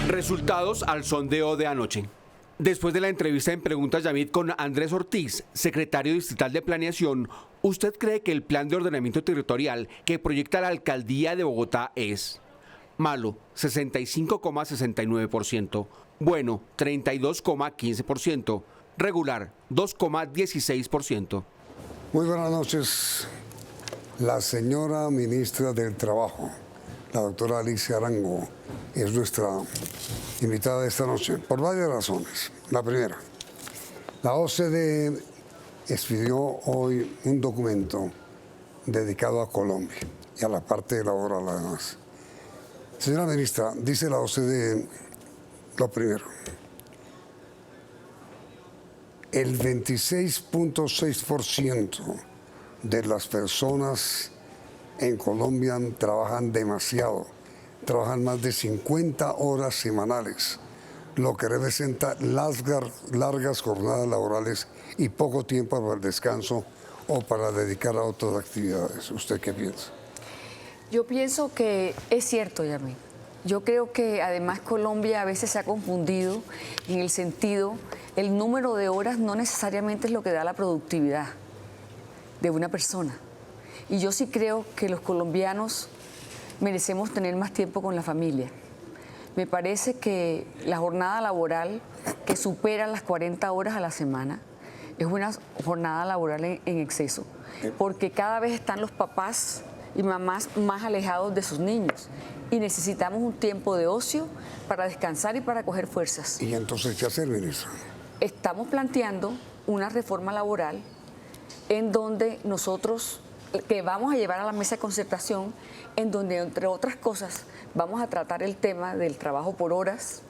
Resultados al sondeo de anoche. Después de la entrevista en Preguntas Yamit con Andrés Ortiz, secretario distrital de Planeación, ¿usted cree que el plan de ordenamiento territorial que proyecta la alcaldía de Bogotá es malo, 65,69%, bueno, 32,15%, regular, 2,16%? Muy buenas noches. La señora ministra del Trabajo, la doctora Alicia Arango, es nuestra invitada de esta noche por varias razones. La primera, la OCDE expidió hoy un documento dedicado a Colombia y a la parte laboral además. Señora ministra, dice la OCDE lo primero: el 26,6% de las personas en Colombia trabajan demasiado, trabajan más de 50 horas semanales, lo que representa largas jornadas laborales y poco tiempo para el descanso o para dedicar a otras actividades. ¿Usted qué piensa? Yo pienso que es cierto, Yamil. Yo creo que además Colombia a veces se ha confundido en el sentido, el número de horas no necesariamente es lo que da la productividad de una persona. Y yo sí creo que los colombianos merecemos tener más tiempo con la familia. Me parece que la jornada laboral que supera las 40 horas a la semana es una jornada laboral en exceso, porque cada vez están los papás y mamás más alejados de sus niños y necesitamos un tiempo de ocio para descansar y para coger fuerzas. ¿Y entonces qué hacer, ministra? Estamos planteando una reforma laboral en donde nosotros, que vamos a llevar a la mesa de concertación, en donde, entre otras cosas, vamos a tratar el tema del trabajo por horas,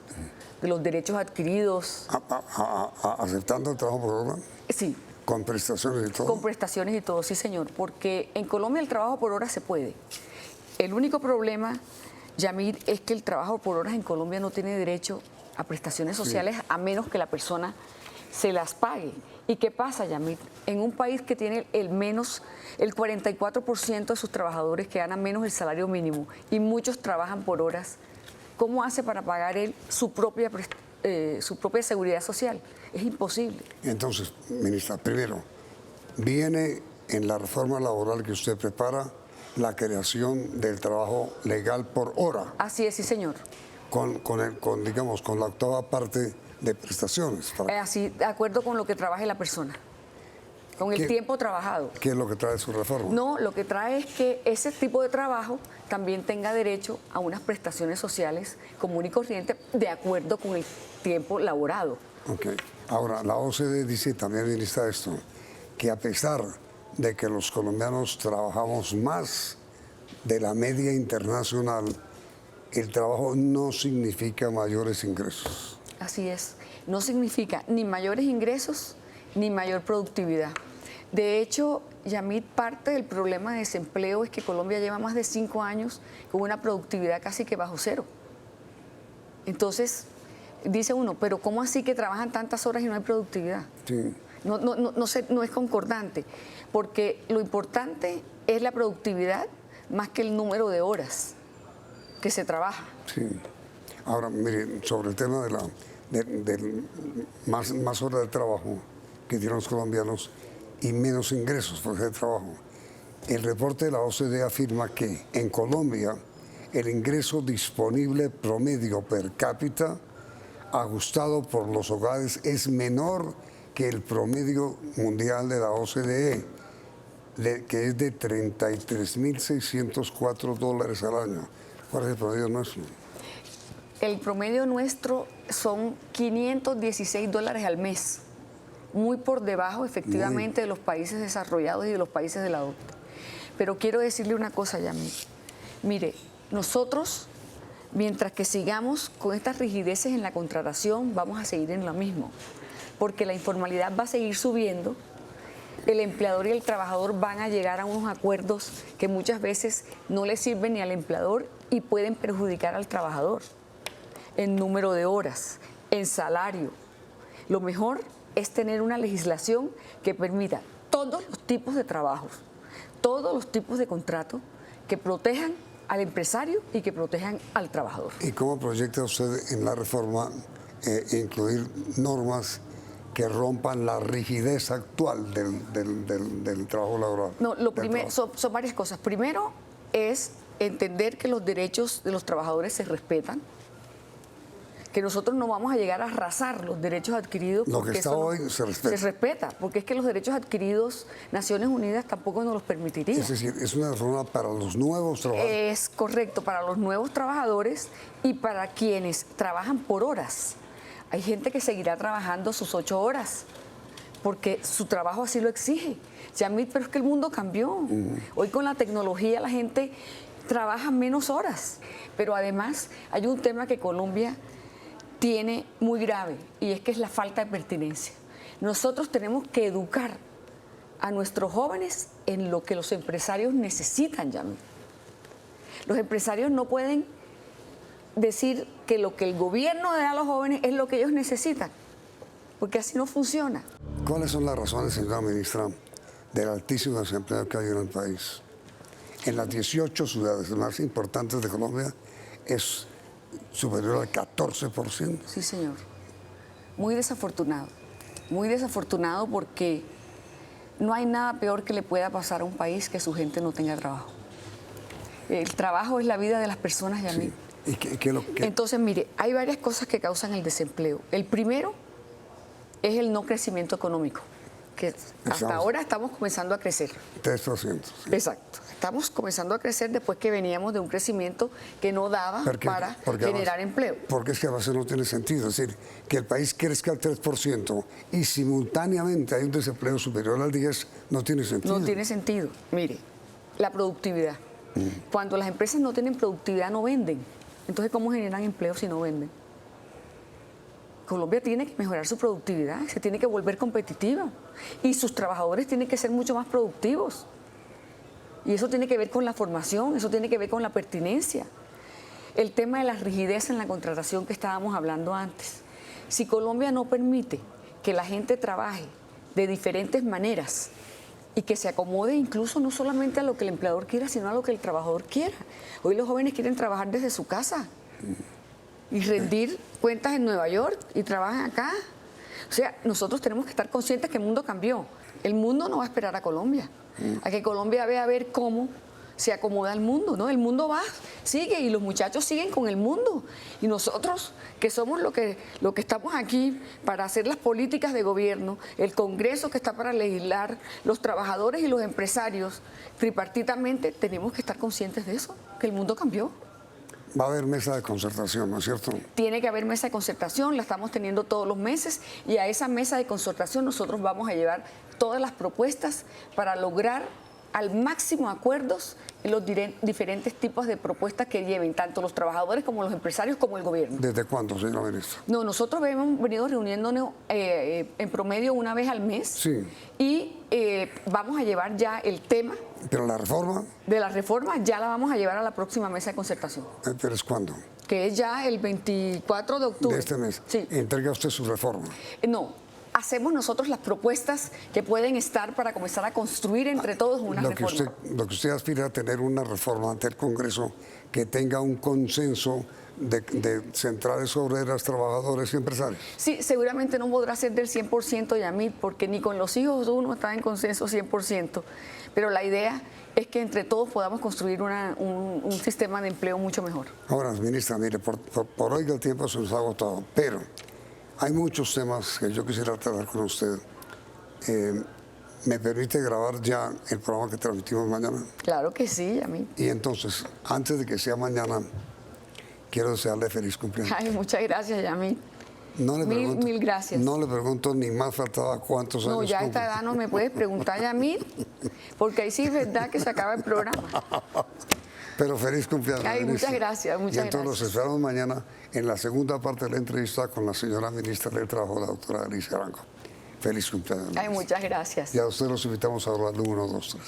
de los derechos adquiridos. ¿Aceptando el trabajo por hora? Sí. ¿Con prestaciones y todo? Con prestaciones y todo, sí, señor, porque en Colombia el trabajo por horas se puede. El único problema, Yamir, es que el trabajo por horas en Colombia no tiene derecho a prestaciones sociales, sí, a menos que la persona se las pague. ¿Y qué pasa, Yamir? En un país que tiene el 44% de sus trabajadores que ganan menos el salario mínimo y muchos trabajan por horas, ¿cómo hace para pagar él su propia seguridad social? Es imposible. Entonces, ministra, primero, viene en la reforma laboral que usted prepara la creación del trabajo legal por hora. Así es, sí, señor. Con la octava parte de prestaciones. Así, de acuerdo con lo que trabaje la persona, con el tiempo trabajado. ¿Qué es lo que trae su reforma? No, lo que trae es que ese tipo de trabajo también tenga derecho a unas prestaciones sociales común y corriente de acuerdo con el tiempo laborado. Ok. Ahora, la OCDE dice también, ministra, esto, que a pesar de que los colombianos trabajamos más de la media internacional, el trabajo no significa mayores ingresos. Así es, no significa ni mayores ingresos ni mayor productividad. De hecho, Yamit, parte del problema de desempleo es que Colombia lleva más de 5 años con una productividad casi que bajo cero. Entonces, dice uno, pero ¿cómo así que trabajan tantas horas y no hay productividad? Sí. No es concordante, porque lo importante es la productividad más que el número de horas que se trabaja. Sí. Ahora, mire, sobre el tema de más horas de trabajo que tienen los colombianos y menos ingresos por ese trabajo, el reporte de la OCDE afirma que en Colombia el ingreso disponible promedio per cápita ajustado por los hogares es menor que el promedio mundial de la OCDE, que es de $33,604 al año. ¿Cuál es el promedio nuestro? El promedio nuestro son $516 al mes, muy por debajo efectivamente de los países desarrollados y de los países de la OCDE. Pero quiero decirle una cosa, Yamil. Mire, nosotros, mientras que sigamos con estas rigideces en la contratación, vamos a seguir en lo mismo, porque la informalidad va a seguir subiendo, el empleador y el trabajador van a llegar a unos acuerdos que muchas veces no le sirven ni al empleador y pueden perjudicar al trabajador en número de horas, en salario. Lo mejor es tener una legislación que permita todos los tipos de trabajos, todos los tipos de contratos que protejan al empresario y que protejan al trabajador. ¿Y cómo proyecta usted en la reforma incluir normas que rompan la rigidez actual del trabajo laboral? No, lo primero son varias cosas. Primero es entender que los derechos de los trabajadores se respetan, que nosotros no vamos a llegar a arrasar los derechos adquiridos. Lo que está hoy se respeta. Se respeta, porque es que los derechos adquiridos, Naciones Unidas tampoco nos los permitiría. Es decir, es una reforma para los nuevos trabajadores. Es correcto, para los nuevos trabajadores y para quienes trabajan por horas. Hay gente que seguirá trabajando sus 8 horas, porque su trabajo así lo exige. Yamit, pero es que el mundo cambió. Hoy con la tecnología la gente trabaja menos horas. Pero además hay un tema que Colombia tiene muy grave, y es que es la falta de pertinencia. Nosotros tenemos que educar a nuestros jóvenes en lo que los empresarios necesitan, Yamit. Los empresarios no pueden decir que lo que el gobierno da a los jóvenes es lo que ellos necesitan, porque así no funciona. ¿Cuáles son las razones, señora ministra, del altísimo desempleo que hay en el país? En las 18 ciudades más importantes de Colombia es superior al 14%. Sí, señor. Muy desafortunado porque no hay nada peor que le pueda pasar a un país que su gente no tenga trabajo. El trabajo es la vida de las personas, Yamit. Sí. ¿Y Entonces, mire, hay varias cosas que causan el desempleo. El primero es el no crecimiento económico, que hasta ahora estamos comenzando a crecer. 3%. Sí. Exacto. Estamos comenzando a crecer después que veníamos de un crecimiento que no daba para generar empleo. Porque es que a veces no tiene sentido. Es decir, que el país crezca al 3% y simultáneamente hay un desempleo superior al 10%, no tiene sentido. No tiene sentido. Mire, la productividad. Cuando las empresas no tienen productividad, no venden. Entonces, ¿cómo generan empleo si no venden? Colombia tiene que mejorar su productividad, se tiene que volver competitiva y sus trabajadores tienen que ser mucho más productivos. Y eso tiene que ver con la formación, eso tiene que ver con la pertinencia. El tema de la rigidez en la contratación que estábamos hablando antes. Si Colombia no permite que la gente trabaje de diferentes maneras y que se acomode incluso no solamente a lo que el empleador quiera, sino a lo que el trabajador quiera. Hoy los jóvenes quieren trabajar desde su casa y rendir cuentas en Nueva York y trabajan acá. O sea, nosotros tenemos que estar conscientes que el mundo cambió. El mundo no va a esperar a Colombia, a que Colombia vea a ver cómo se acomoda el mundo, ¿no? El mundo va, sigue y los muchachos siguen con el mundo. Y nosotros, que somos lo que estamos aquí para hacer las políticas de gobierno, el Congreso que está para legislar, los trabajadores y los empresarios, tripartitamente, tenemos que estar conscientes de eso, que el mundo cambió. Va a haber mesa de concertación, ¿no es cierto? Tiene que haber mesa de concertación, la estamos teniendo todos los meses y a esa mesa de concertación nosotros vamos a llevar todas las propuestas para lograr al máximo acuerdos en los diferentes tipos de propuestas que lleven tanto los trabajadores como los empresarios como el gobierno. ¿Desde cuándo, señora ministra? No, nosotros hemos venido reuniéndonos en promedio una vez al mes. Sí. Y vamos a llevar ya el tema. ¿Pero la reforma? De la reforma ya la vamos a llevar a la próxima mesa de concertación. ¿Pero es cuándo? Que es ya el 24 de octubre. De este mes. Sí. ¿Entrega usted su reforma? No. Hacemos nosotros las propuestas que pueden estar para comenzar a construir entre todos una reforma. Lo que usted aspira a tener una reforma ante el Congreso que tenga un consenso de centrales obreras, trabajadores y empresarios. Sí, seguramente no podrá ser del 100%, Yamit, porque ni con los hijos uno está en consenso 100%, pero la idea es que entre todos podamos construir un sistema de empleo mucho mejor. Ahora, ministra, mire, por hoy el tiempo se nos ha agotado, pero hay muchos temas que yo quisiera tratar con usted. ¿Me permite grabar ya el programa que transmitimos mañana? Claro que sí, Yamit. Y entonces, antes de que sea mañana, quiero desearle feliz cumpleaños. Ay, muchas gracias, Yamit. Mil gracias. No le pregunto ni más faltaba cuántos años. No, ya a esta edad no me puedes preguntar, Yamit, porque ahí sí es verdad que se acaba el programa. Pero feliz cumpleaños. Ay, muchas gracias, muchas gracias. Y entonces los esperamos mañana en la segunda parte de la entrevista con la señora ministra del Trabajo, la doctora Alicia Arango. Feliz cumpleaños. Ay, muchas gracias. Y a ustedes los invitamos a hablar de 1, 2, 3.